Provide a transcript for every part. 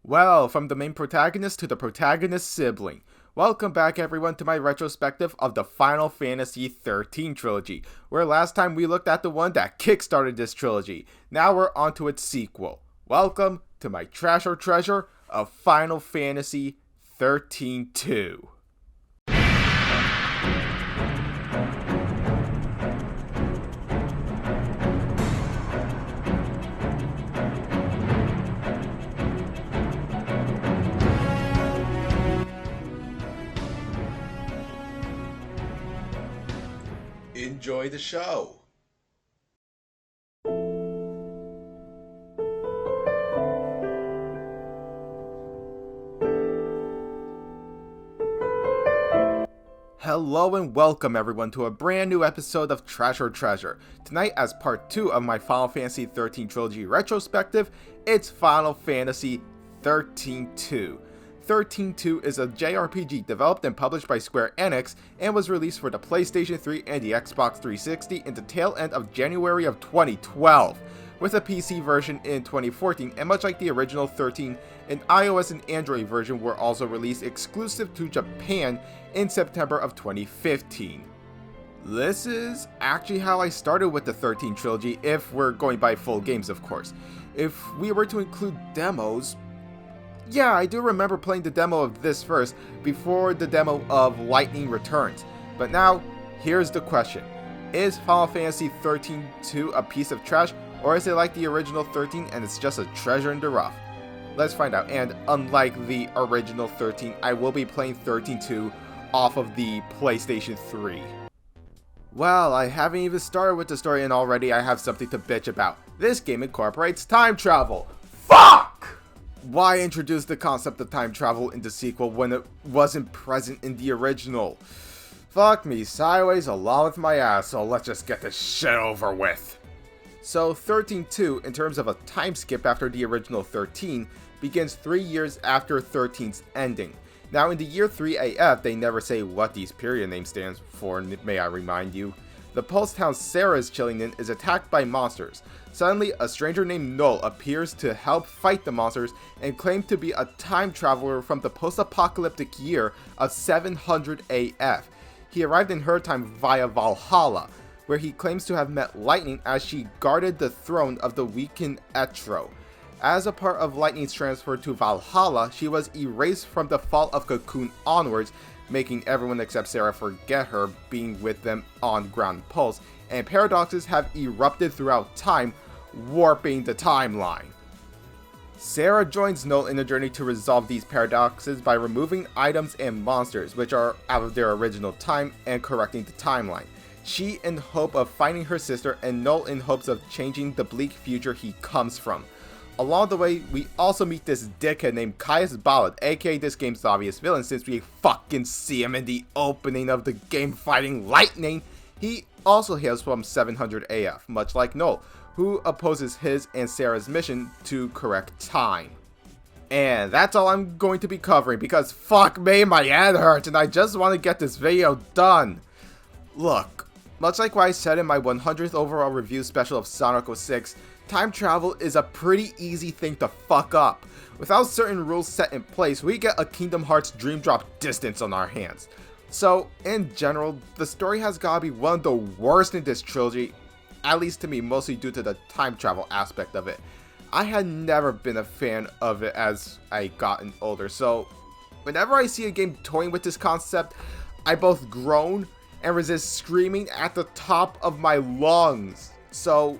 Well, from the main protagonist to the protagonist's sibling. Welcome back everyone to my retrospective of the Final Fantasy XIII Trilogy, where last time we looked at the one that kickstarted this trilogy. Now we're on to its sequel. Welcome to my trash or treasure of Final Fantasy XIII-2. Enjoy the show. Hello and welcome everyone to a brand new episode of Trash or Treasure. Tonight, as part 2 of my Final Fantasy XIII Trilogy retrospective, it's Final Fantasy XIII-2. XIII-2 is a JRPG developed and published by Square Enix and was released for the PlayStation 3 and the Xbox 360 in the tail end of January of 2012, with a PC version in 2014, and much like the original 13, an iOS and Android version were also released exclusive to Japan in September of 2015. This is actually how I started with the 13 trilogy, if we're going by full games of course. If we were to include demos, yeah, I do remember playing the demo of this first, before the demo of Lightning Returns. But now, here's the question. Is Final Fantasy XIII-2 a piece of trash, or is it like the original 13 and it's just a treasure in the rough? Let's find out, and unlike the original 13, I will be playing XIII-2 off of the PlayStation 3. Well, I haven't even started with the story and already I have something to bitch about. This game incorporates time travel. Fuck! Why introduce the concept of time travel in the sequel when it wasn't present in the original? Fuck me sideways along with my ass, so let's just get this shit over with. So XIII-2, in terms of a time skip after the original 13, begins 3 years after 13's ending. Now in the year 3 AF, they never say what these period names stands for, may I remind you. The Pulse town Sarah is chilling in is attacked by monsters. Suddenly, a stranger named Null appears to help fight the monsters and claims to be a time traveler from the post-apocalyptic year of 700 AF. He arrived in her time via Valhalla, where he claims to have met Lightning as she guarded the throne of the weakened Etro. As a part of Lightning's transfer to Valhalla, she was erased from the fall of Cocoon onwards, making everyone except Sarah forget her being with them on Ground Pulse, and paradoxes have erupted throughout time, warping the timeline. Sarah joins Null in a journey to resolve these paradoxes by removing items and monsters which are out of their original time and correcting the timeline. She in hope of finding her sister, and Null in hopes of changing the bleak future he comes from. Along the way, we also meet this dickhead named Caius Ballad, aka this game's obvious villain since we fucking see him in the opening of the game fighting Lightning. He also hails from 700 AF, much like Null, who opposes his and Sarah's mission to correct time. And that's all I'm going to be covering because fuck me, my head hurts and I just want to get this video done. Look, much like what I said in my 100th overall review special of Sonic 06, time travel is a pretty easy thing to fuck up. Without certain rules set in place, we get a Kingdom Hearts Dream Drop distance on our hands. So, in general, the story has gotta be one of the worst in this trilogy, at least to me, mostly due to the time travel aspect of it. I had never been a fan of it as I gotten older, so whenever I see a game toying with this concept, I both groan and resist screaming at the top of my lungs. So,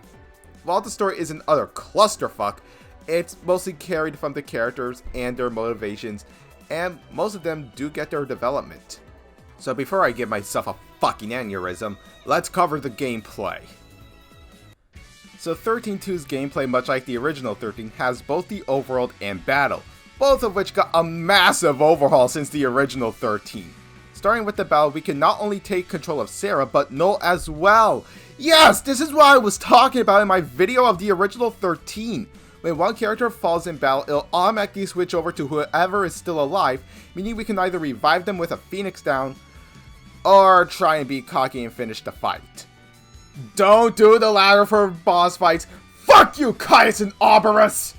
while the story is an utter clusterfuck, it's mostly carried from the characters and their motivations, and most of them do get their development. So before I give myself a fucking aneurysm, let's cover the gameplay. So XIII-2's gameplay, much like the original 13, has both the overworld and battle, both of which got a massive overhaul since the original 13. Starting with the battle, we can not only take control of Sarah, but Null as well. Yes, this is what I was talking about in my video of the original 13. When one character falls in battle, it'll automatically switch over to whoever is still alive, meaning we can either revive them with a Phoenix down, or try and be cocky and finish the fight. Don't do the latter for boss fights. Fuck you, Caius and Oberus!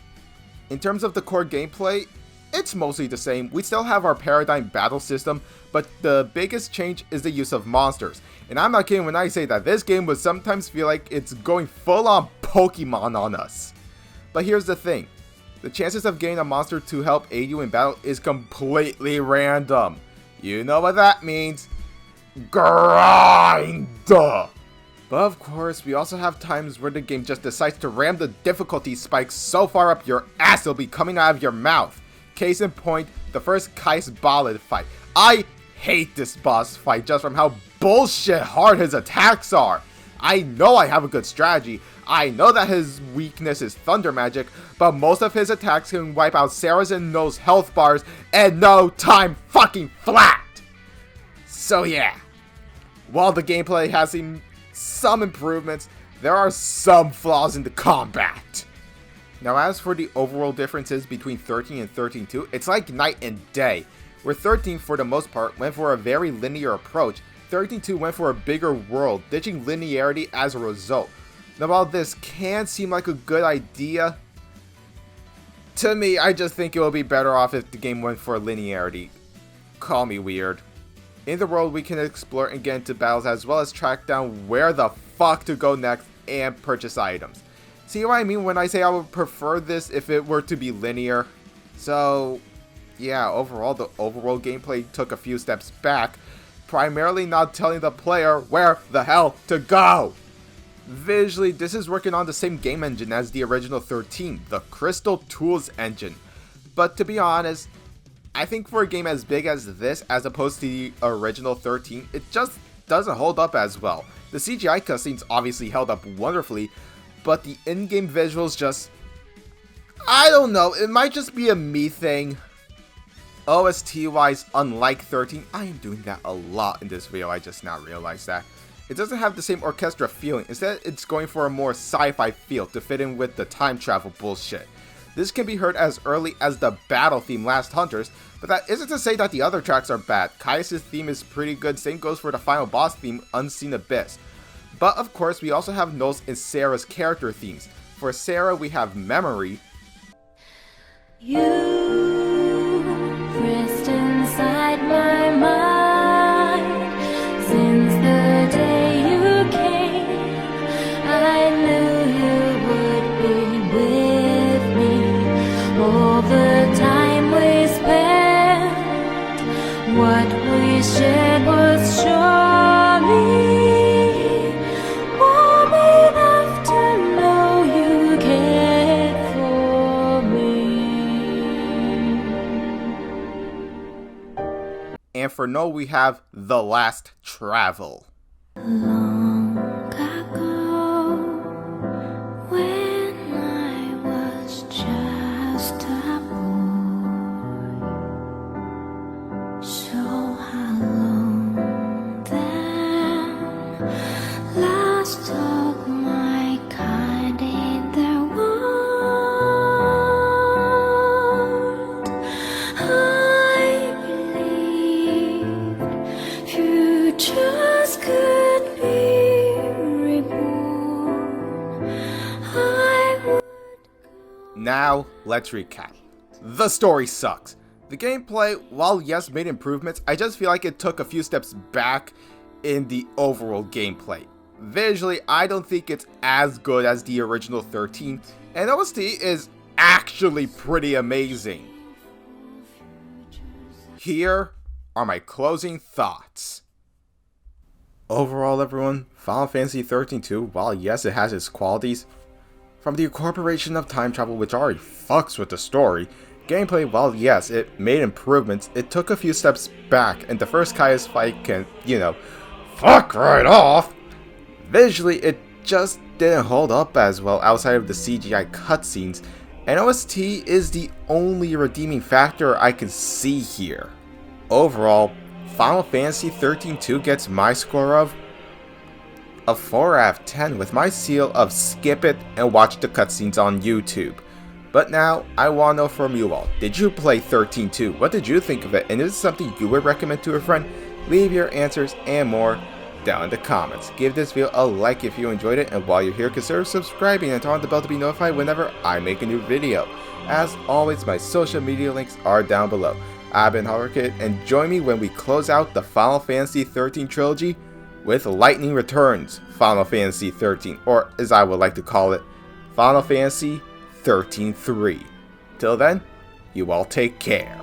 In terms of the core gameplay, it's mostly the same. We still have our paradigm battle system, but the biggest change is the use of monsters. And I'm not kidding when I say that this game would sometimes feel like it's going full on Pokemon on us. But here's the thing. The chances of getting a monster to help aid you in battle is completely random. You know what that means. Grind! But of course, we also have times where the game just decides to ram the difficulty spikes so far up your ass it'll be coming out of your mouth. Case in point, the first Kai's Ballad fight. I hate this boss fight just from how bullshit hard his attacks are. I know I have a good strategy. I know that his weakness is thunder magic, but most of his attacks can wipe out Sarah's and No's health bars in no time fucking flat. So yeah, while the gameplay has seen some improvements, there are some flaws in the combat. Now as for the overall differences between 13 and 13-2, it's like night and day. Where 13 for the most part went for a very linear approach, 13-2 went for a bigger world, ditching linearity as a result. Now while this can seem like a good idea, to me I just think it would be better off if the game went for linearity. Call me weird. In the world we can explore and get into battles as well as track down where the fuck to go next and purchase items. See what I mean when I say I would prefer this if it were to be linear? So yeah, overall the overworld gameplay took a few steps back, primarily not telling the player where the hell to go. Visually, this is working on the same game engine as the original 13, the Crystal Tools engine. But to be honest, I think for a game as big as this, as opposed to the original 13, it just doesn't hold up as well. The CGI cutscenes obviously held up wonderfully, but the in-game visuals just... I don't know, it might just be a me thing. OST-wise, unlike 13, I am doing that a lot in this video, I just now realized that. It doesn't have the same orchestra feeling, instead it's going for a more sci-fi feel to fit in with the time travel bullshit. This can be heard as early as the battle theme Last Hunters, but that isn't to say that the other tracks are bad. Caius' theme is pretty good, same goes for the final boss theme, Unseen Abyss. But of course, we also have No's and Sarah's character themes. For Sarah, we have Memory. You pressed inside my mind since the day you came. I knew you would be with me all the time we spent. What we shared was surely warm enough to know you cared for me. And for No, we have The Last Travel. Long ago, when I was just a boy, so how long then? Last of my kind in the world, I believed futures could be reborn. I would Now, let's recap. The story sucks. The gameplay, while yes made improvements, I just feel like it took a few steps back in the overall gameplay. Visually, I don't think it's as good as the original 13, and OST is actually pretty amazing. Here are my closing thoughts. Overall, everyone, Final Fantasy XIII-2, while yes it has its qualities, from the incorporation of time travel which already fucks with the story, gameplay, while yes it made improvements, it took a few steps back, and the first Caius fight can, fuck right off. Visually, it just didn't hold up as well outside of the CGI cutscenes, and OST is the only redeeming factor I can see here. Overall, Final Fantasy XIII-2 gets my score of a 4 out of 10 with my seal of skip it and watch the cutscenes on YouTube. But now, I want to know from you all, did you play 13-2? What did you think of it? And is it something you would recommend to a friend? Leave your answers and more down in the comments. Give this video a like if you enjoyed it, and while you're here, consider subscribing and turn on the bell to be notified whenever I make a new video. As always, my social media links are down below. I've been HorrorKid, and join me when we close out the Final Fantasy XIII Trilogy with Lightning Returns Final Fantasy XIII, or as I would like to call it, Final Fantasy XIII-3. Till then, you all take care.